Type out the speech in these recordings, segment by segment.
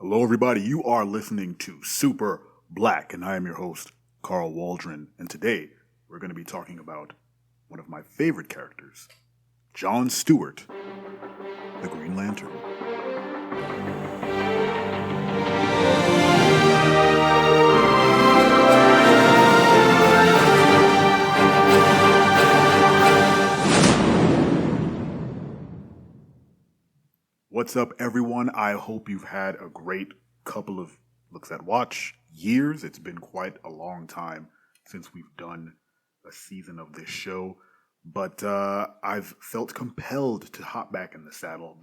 Hello, everybody. You are listening to Super Black, and I am your host, Carl Waldron. And today we're going to be talking about one of my favorite characters, John Stewart, the Green Lantern. What's up, everyone? I hope you've had a great couple of looks at watch years. It's been quite a long time since we've done a season of this show, but I've felt compelled to hop back in the saddle,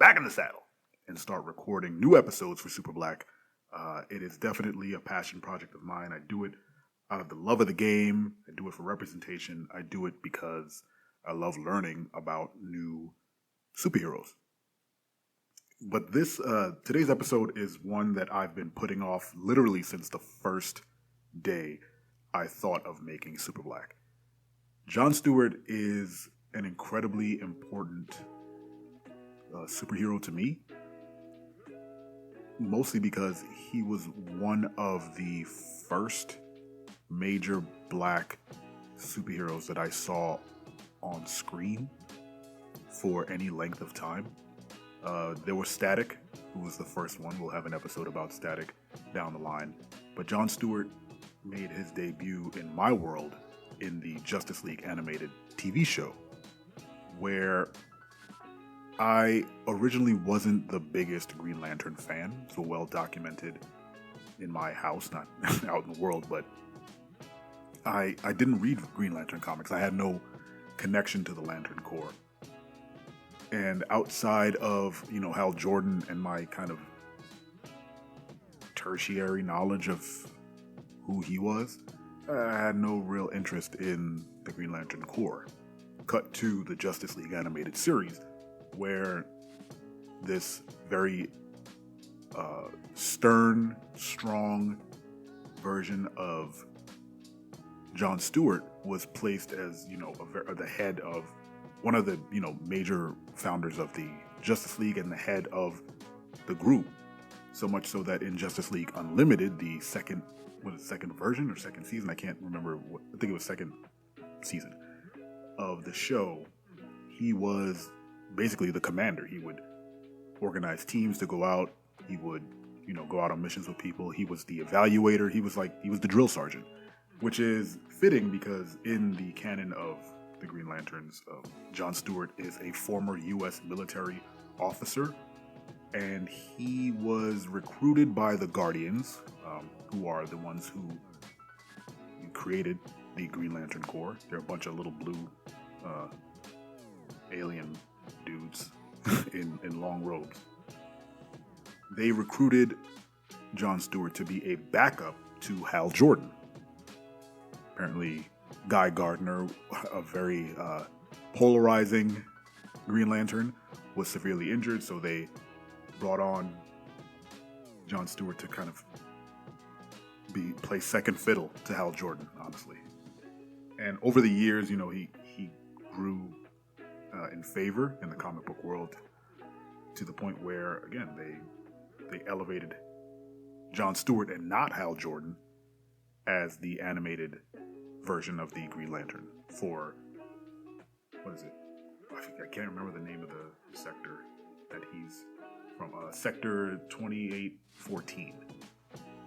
and start recording new episodes for Super Black. It is definitely a passion project of mine. I do it out of the love of the game. I do it for representation. I do it because I love learning about new superheroes. But today's episode is one that I've been putting off literally since the first day I thought of making Super Black. John Stewart is an incredibly important superhero to me, mostly because he was one of the first major black superheroes that I saw on screen for any length of time. There was Static, who was the first one. We'll have an episode about Static down the line. But John Stewart made his debut in my world in the Justice League animated TV show, where I originally wasn't the biggest Green Lantern fan, so well documented in my house, not out in the world, but I didn't read Green Lantern comics. I had no connection to the Lantern Corp. And outside of, Hal Jordan and my kind of tertiary knowledge of who he was, I had no real interest in the Green Lantern Corps. Cut to the Justice League animated series, where this very stern, strong version of John Stewart was placed as, the head of one of the, major founders of the Justice League and the head of the group. So much so that in Justice League Unlimited, the second version or second season, I can't remember, I think it was second season of the show, he was basically the commander. He would organize teams to go out. He would, go out on missions with people. He was the evaluator. He was the drill sergeant, which is fitting because in the canon of the Green Lanterns, John Stewart is a former U.S. military officer, and he was recruited by the Guardians, who are the ones who created the Green Lantern Corps. They're a bunch of little blue alien dudes in long robes. They recruited John Stewart to be a backup to Hal Jordan. Apparently, Guy Gardner, a very polarizing Green Lantern, was severely injured, so they brought on John Stewart to kind of play second fiddle to Hal Jordan, honestly. And over the years, he grew in favor in the comic book world to the point where, again, they elevated John Stewart and not Hal Jordan as the animated version of the Green Lantern for, what is it? I can't remember the name of the sector that he's from. Sector 2814.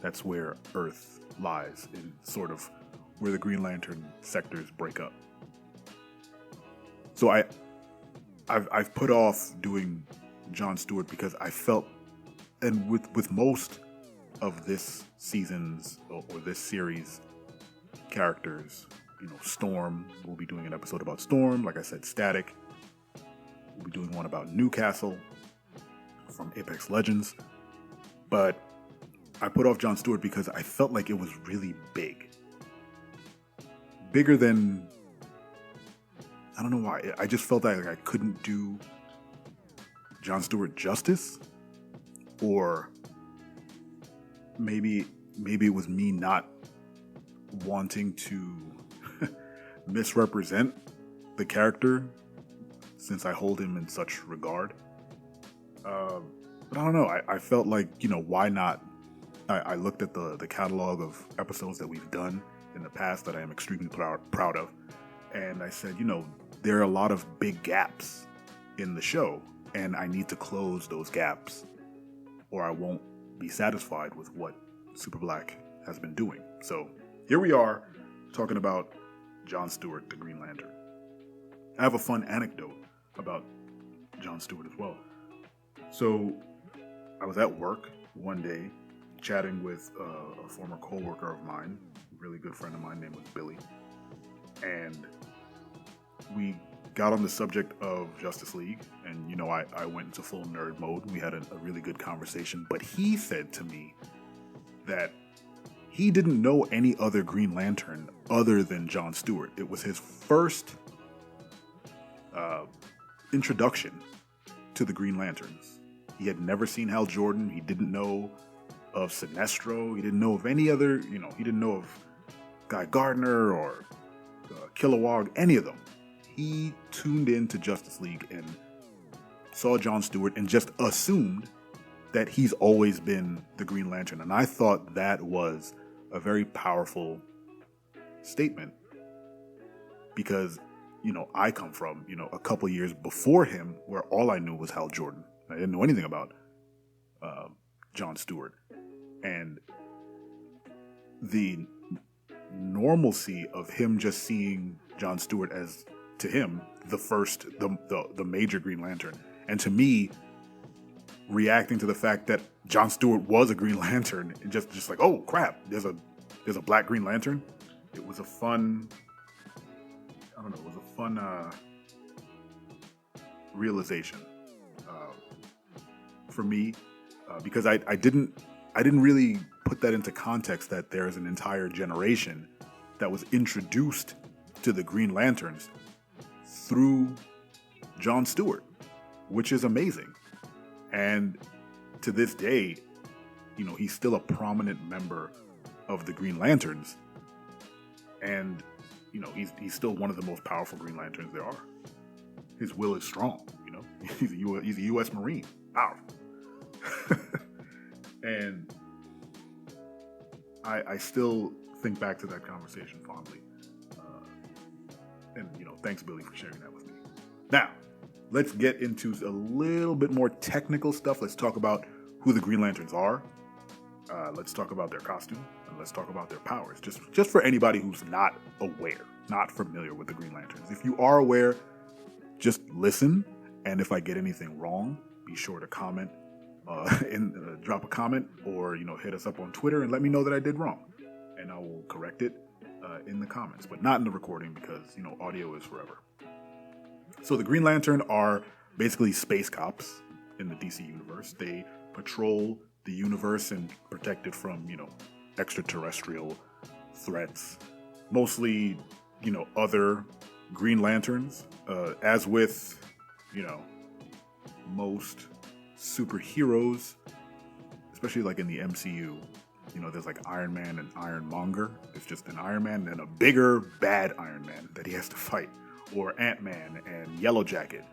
That's where Earth lies, in sort of where the Green Lantern sectors break up. So I've put off doing John Stewart because I felt, and with most of this season's or this series characters, Storm, we'll be doing an episode about Storm. Like I said, Static, we'll be doing one about Newcastle from Apex Legends. But I put off John Stewart because I felt like it was really big. Bigger than, I don't know why. I just felt like I couldn't do John Stewart justice, or maybe it was me not wanting to misrepresent the character since I hold him in such regard. But I don't know. I felt like, why not? I looked at the catalog of episodes that we've done in the past that I am extremely proud of. And I said, there are a lot of big gaps in the show, and I need to close those gaps, or I won't be satisfied with what Super Black has been doing. So here we are talking about John Stewart, the Green Lantern. I have a fun anecdote about John Stewart as well. So I was at work one day chatting with a former co-worker of mine, a really good friend of mine named Billy, and we got on the subject of Justice League, and I went into full nerd mode. We had a really good conversation, but he said to me that he didn't know any other Green Lantern other than John Stewart. It was his first introduction to the Green Lanterns. He had never seen Hal Jordan. He didn't know of Sinestro. He didn't know of any other, he didn't know of Guy Gardner or Kilowog, any of them. He tuned into Justice League and saw John Stewart and just assumed that he's always been the Green Lantern. And I thought that was a very powerful statement because, I come from, a couple years before him where all I knew was Hal Jordan. I didn't know anything about John Stewart. And the normalcy of him just seeing John Stewart as, to him, the major Green Lantern. And to me, reacting to the fact that John Stewart was a Green Lantern, and just like, oh crap, there's a black Green Lantern. It was a fun, realization for me, because I didn't really put that into context that there's an entire generation that was introduced to the Green Lanterns through John Stewart, which is amazing. And to this day, he's still a prominent member of the Green Lanterns. And, he's still one of the most powerful Green Lanterns there are. His will is strong, He's a U.S. Marine. Powerful. And I still think back to that conversation fondly. And thanks, Billy, for sharing that with me. Now, let's get into a little bit more technical stuff. Let's talk about who the Green Lanterns are. Let's talk about their costume, and let's talk about their powers. Just for anybody who's not aware, not familiar with the Green Lanterns. If you are aware, just listen, and if I get anything wrong, be sure to comment, drop a comment, or hit us up on Twitter and let me know that I did wrong, and I will correct it in the comments, but not in the recording because audio is forever. So the Green Lantern are basically space cops in the DC universe. They patrol the universe and protect it from extraterrestrial threats, mostly other Green Lanterns, as with most superheroes, especially like in the MCU. There's like Iron Man and Ironmonger. It's just an Iron Man and a bigger bad Iron Man that he has to fight. Or Ant-Man and Yellow Jacket.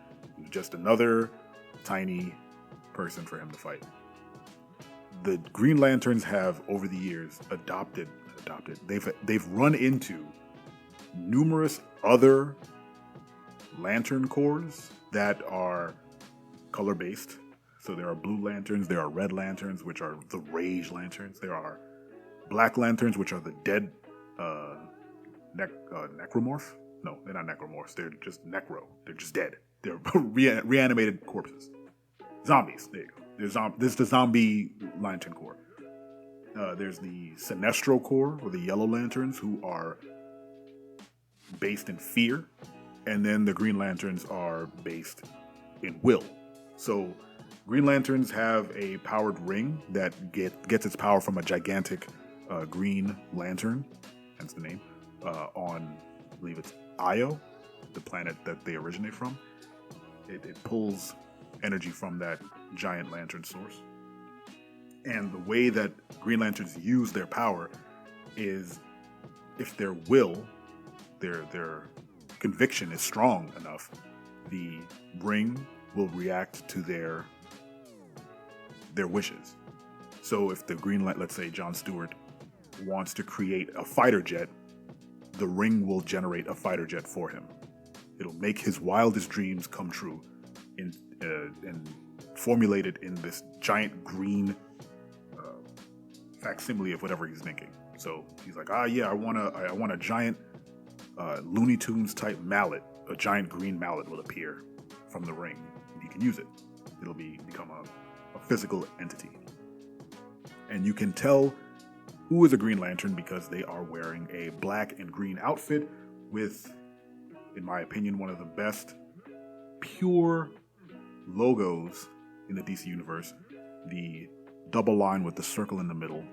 Just another tiny person for him to fight. The Green Lanterns have, over the years, adopted. They've run into numerous other Lantern Corps that are color-based. So there are blue lanterns, there are red lanterns, which are the Rage Lanterns. There are black lanterns, which are the dead necromorph. No, they're not necromorphs. They're just necro. They're just dead. They're reanimated corpses. Zombies. There you go. There's the zombie Lantern Corps. There's the Sinestro Corps, or the Yellow Lanterns, who are based in fear. And then the Green Lanterns are based in will. So Green Lanterns have a powered ring that gets its power from a gigantic green lantern, hence the name, on, I believe it's Io, the planet that they originate from. It pulls energy from that giant lantern source. And the way that Green Lanterns use their power is if their will, their conviction is strong enough, the ring will react to their their wishes. So if let's say John Stewart wants to create a fighter jet, the ring will generate a fighter jet for him. It'll make his wildest dreams come true and formulate it in this giant green facsimile of whatever he's thinking. So he's like, I want a giant Looney Tunes type mallet. A giant green mallet will appear from the ring, and he can use it. It'll become a physical entity. And you can tell who is a Green Lantern because they are wearing a black and green outfit with, in my opinion, one of the best pure logos in the DC universe. The double line with the circle in the middle,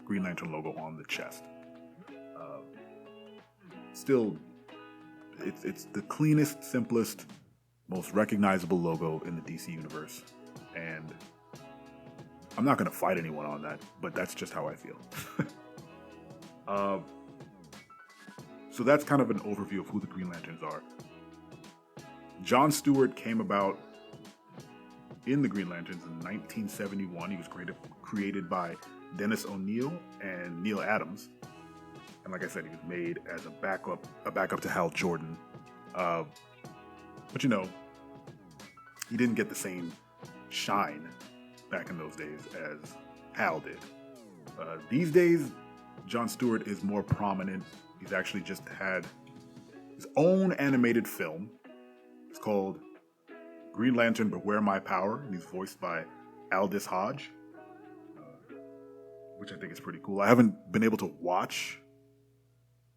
Green Lantern logo on the chest. Still, it's the cleanest, simplest, most recognizable logo in the DC universe. And I'm not going to fight anyone on that, but that's just how I feel. So that's kind of an overview of who the Green Lanterns are. John Stewart came about in the Green Lanterns in 1971. He was created by Dennis O'Neil and Neil Adams. And like I said, he was made as a backup to Hal Jordan. But he didn't get the same shine back in those days as Hal did. These days, John Stewart is more prominent. He's actually just had his own animated film. It's called Green Lantern Beware My Power, and he's voiced by Aldous Hodge, which I think is pretty cool. I haven't been able to watch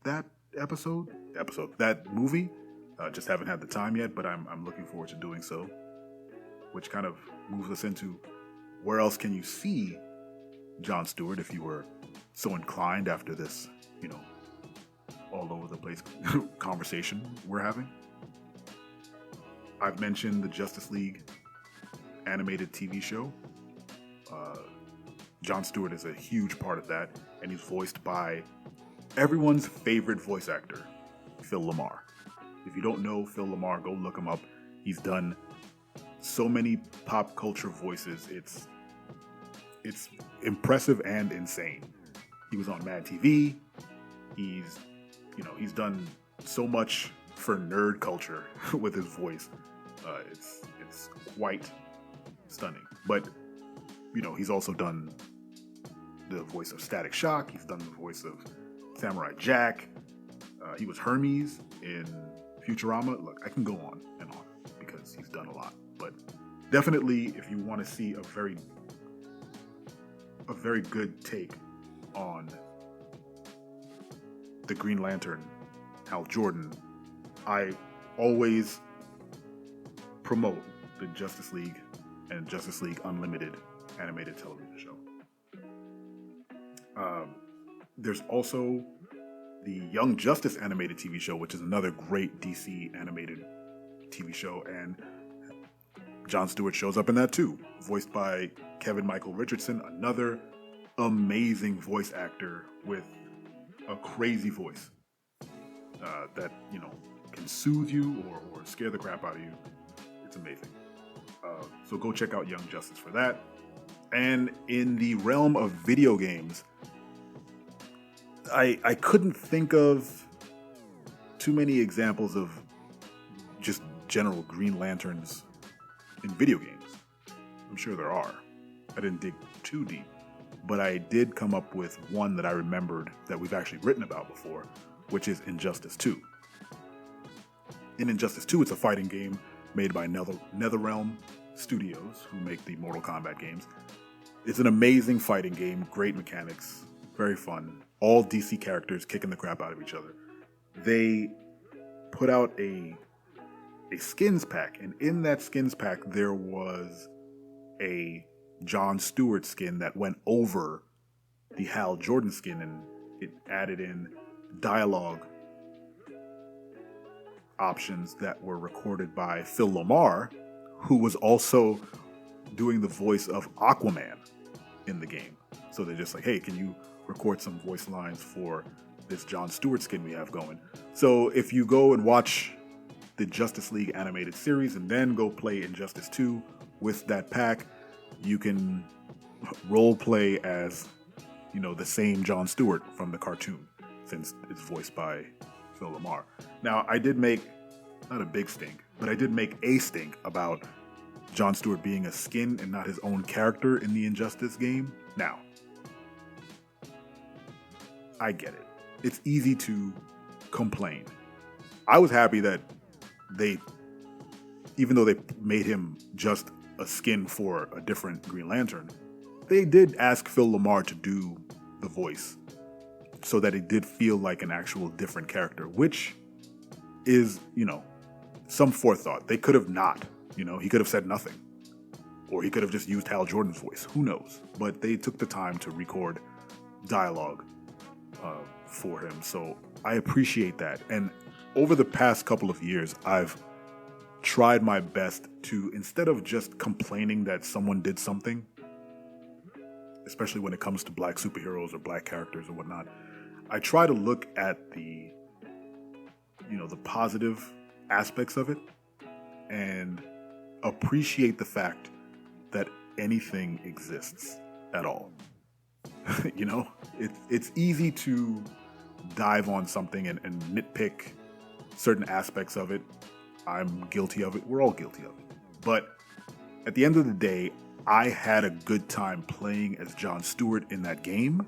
that that movie. Just haven't had the time yet, but I'm looking forward to doing so, which kind of moves us into where else can you see John Stewart if you were so inclined after this, all over the place conversation we're having. I've mentioned the Justice League animated TV show. John Stewart is a huge part of that, and he's voiced by everyone's favorite voice actor, Phil LaMarr. If you don't know Phil LaMarr, go look him up. He's done so many pop culture voices. It's impressive and insane. He was on Mad TV. He's done so much for nerd culture with his voice. It's quite stunning. But he's also done the voice of Static Shock. He's done the voice of Samurai Jack. He was Hermes in Futurama. Look, I can go on and on because he's done a lot. But definitely, if you want to see a very good take on the Green Lantern, Hal Jordan, I always promote the Justice League and Justice League Unlimited animated television show. There's also the Young Justice animated TV show, which is another great DC animated TV show, and John Stewart shows up in that too, voiced by Kevin Michael Richardson, another amazing voice actor with a crazy voice that can soothe you or scare the crap out of you. It's amazing. So go check out Young Justice for that. And in the realm of video games, I couldn't think of too many examples of just general Green Lanterns in video games. I'm sure there are. I didn't dig too deep, but I did come up with one that I remembered that we've actually written about before, which is Injustice 2. In Injustice 2, it's a fighting game made by NetherRealm Studios, who make the Mortal Kombat games. It's an amazing fighting game, great mechanics, very fun. All DC characters kicking the crap out of each other. They put out a skins pack, and in that skins pack there was a John Stewart skin that went over the Hal Jordan skin, and it added in dialogue options that were recorded by Phil LaMarr, who was also doing the voice of Aquaman in the game. So they're just like, hey, can you record some voice lines for this John Stewart skin we have going? So if you go and watch the Justice League animated series and then go play Injustice 2 with that pack, you can role play as, the same John Stewart from the cartoon, since it's voiced by Phil Lamar. Now, I did make, not a big stink, but I did make a stink about John Stewart being a skin and not his own character in the Injustice game. Now, I get it. It's easy to complain. I was happy that even though they made him just a skin for a different Green Lantern, they did ask Phil Lamar to do the voice so that it did feel like an actual different character, which is, some forethought. They could have not, he could have said nothing, or he could have just used Hal Jordan's voice. Who knows? But they took the time to record dialogue for him. So I appreciate that. And over the past couple of years, I've tried my best to, instead of just complaining that someone did something, especially when it comes to black superheroes or black characters or whatnot, I try to look at the positive aspects of it and appreciate the fact that anything exists at all. It's easy to dive on something and nitpick certain aspects of it. I'm guilty of it. We're all guilty of it. But at the end of the day, I had a good time playing as John Stewart in that game.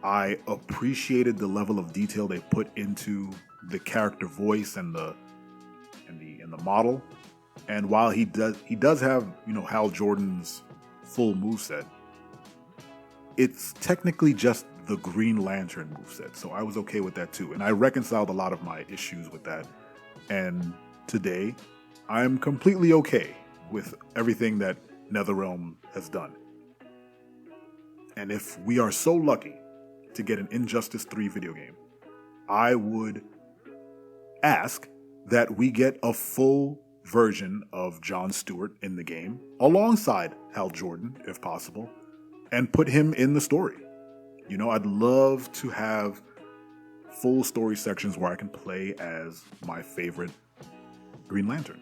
I appreciated the level of detail they put into the character voice and the model. And while he does have, Hal Jordan's full moveset, it's technically just the Green Lantern moveset. So I was okay with that too. And I reconciled a lot of my issues with that. And today, I'm completely okay with everything that NetherRealm has done. And if we are so lucky to get an Injustice 3 video game, I would ask that we get a full version of John Stewart in the game, alongside Hal Jordan, if possible, and put him in the story. I'd love to have full story sections where I can play as my favorite Green Lantern.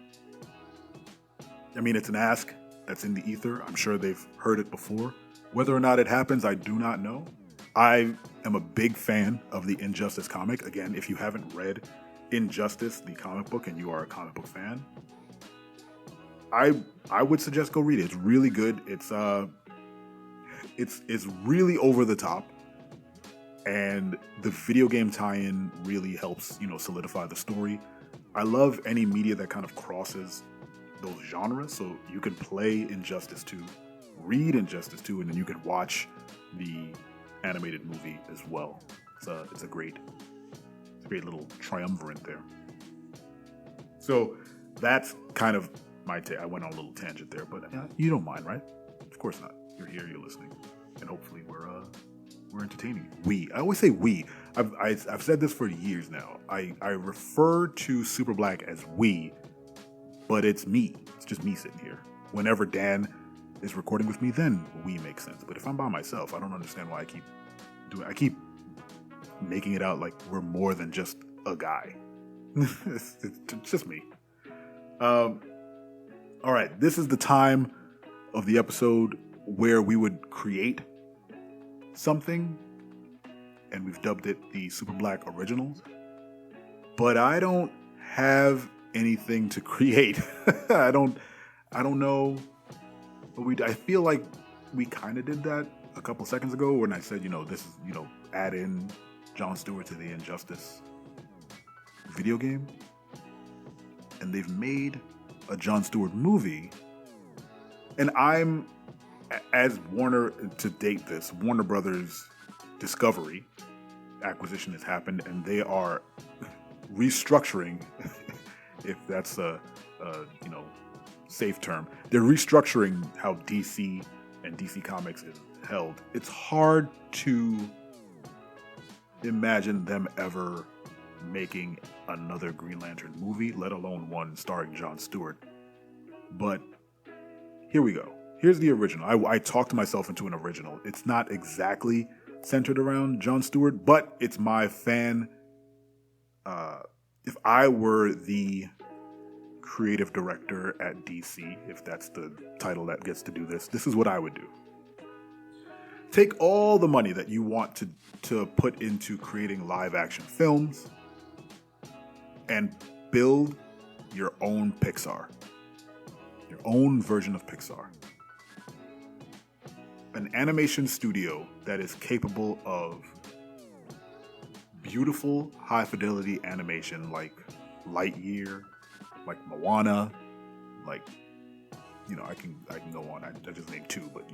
I mean, it's an ask that's in the ether. I'm sure they've heard it before. Whether or not it happens, I do not know. I am a big fan of the Injustice comic. Again, if you haven't read Injustice, the comic book, and you are a comic book fan, I would suggest go read it. It's really good. It's really over the top. And the video game tie-in really helps, solidify the story. I love any media that kind of crosses those genres. So you can play Injustice 2, read Injustice 2, and then you can watch the animated movie as well. It's a great little triumvirate there. So that's kind of my take. I went on a little tangent there, but you don't mind, right? Of course not. You're here, you're listening, and hopefully we're entertaining. I always say we. I've said this for years now. I refer to Super Black as we, but it's me. It's just me sitting here. Whenever Dan is recording with me, then we make sense. But if I'm by myself, I don't understand why I keep making it out like we're more than just a guy. it's just me. All right, this is the time of the episode where we would create something, and we've dubbed it the Super Black Originals. But I don't have anything to create. I don't know. But I feel like we kind of did that a couple seconds ago when I said, this is, add in John Stewart to the Injustice video game. And they've made a John Stewart movie. And I'm, as Warner, to date this, Warner Brothers Discovery acquisition has happened, and they are restructuring, if that's a safe term. They're restructuring how DC and DC Comics is held. It's hard to imagine them ever making another Green Lantern movie, let alone one starring John Stewart. But here we go. Here's the original. I talked myself into an original. It's not exactly centered around John Stewart, but it's my fan. If I were the creative director at DC, if that's the title that gets to do this, this is what I would do. Take all the money that you want to put into creating live action films and build your own Pixar. Your own version of Pixar. An animation studio that is capable of beautiful, high-fidelity animation like Lightyear, like Moana, like, I can go on. I just named two, but,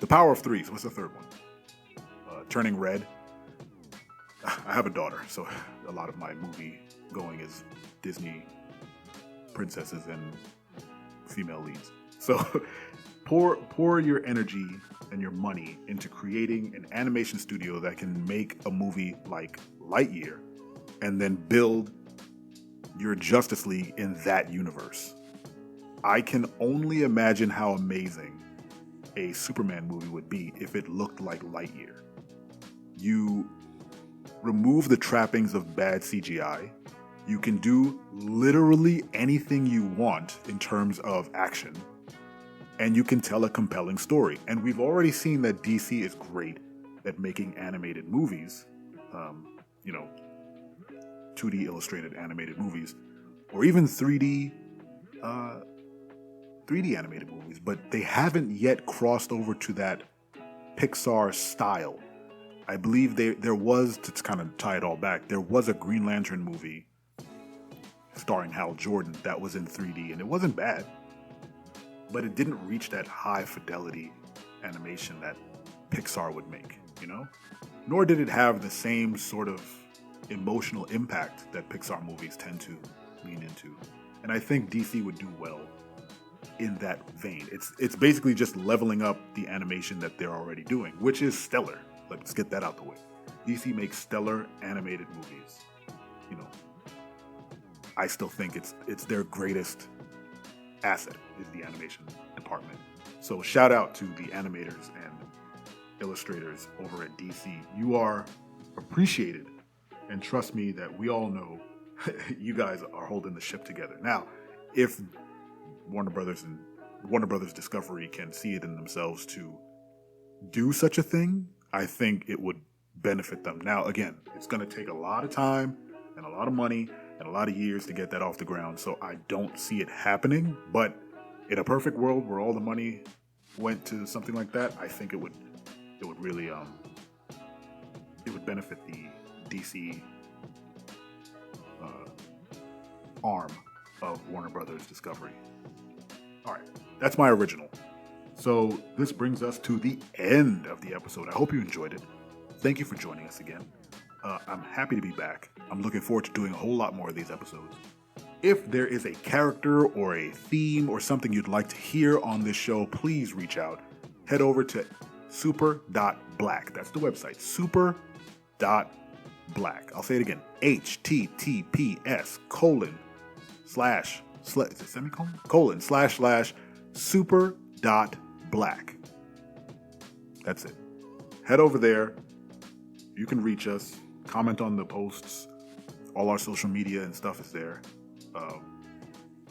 The Power of Three. So what's the third one? Turning Red. I have a daughter, so a lot of my movie going is Disney princesses and female leads. So pour your energy and your money into creating an animation studio that can make a movie like Lightyear and then build your Justice League in that universe. I can only imagine how amazing a Superman movie would be if it looked like Lightyear. You remove the trappings of bad CGI. You can do literally anything you want in terms of action. And you can tell a compelling story. And we've already seen that DC is great at making animated movies, 2D illustrated animated movies, or even 3D animated movies, but they haven't yet crossed over to that Pixar style. I believe there was, to kind of tie it all back, there was a Green Lantern movie starring Hal Jordan that was in 3D, and it wasn't bad. But it didn't reach that high fidelity animation that Pixar would make, Nor did it have the same sort of emotional impact that Pixar movies tend to lean into. And I think DC would do well in that vein. It's basically just leveling up the animation that they're already doing, which is stellar. Let's get that out the way. DC makes stellar animated movies. I still think it's their greatest asset is the animation department. So shout out to the animators and illustrators over at DC. You are appreciated, and trust me that we all know you guys are holding the ship together. Now, if Warner Brothers and Warner Brothers Discovery can see it in themselves to do such a thing, I think it would benefit them. Now, again, it's going to take a lot of time and a lot of money and a lot of years to get that off the ground, so I don't see it happening. But in a perfect world where all the money went to something like that, I think it would really it would benefit the DC arm of Warner Brothers Discovery. All right, that's my original. So this brings us to the end of the episode. I hope you enjoyed it. Thank you for joining us again. I'm happy to be back. I'm looking forward to doing a whole lot more of these episodes. If there is a character or a theme or something you'd like to hear on this show, please reach out. Head over to super.black. That's the website, super.black. I'll say it again, https://super.black. That's it. Head over there. You can reach us. Comment on the posts. All our social media and stuff is there.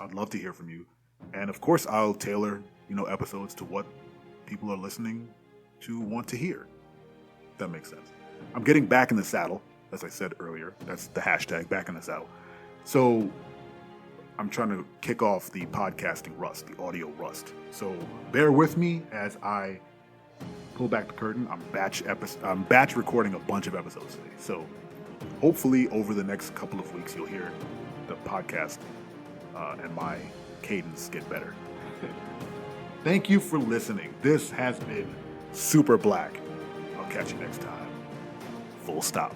I'd love to hear from you. And of course, I'll tailor, episodes to what people are listening to want to hear. If that makes sense. I'm getting back in the saddle, as I said earlier. That's the hashtag, back in the saddle. So I'm trying to kick off the podcasting rust, the audio rust. So bear with me as I pull back the curtain. I'm batch recording a bunch of episodes today. So hopefully over the next couple of weeks, you'll hear the podcast and my cadence get better. Thank you for listening. This has been Super Black. I'll catch you next time. Full stop.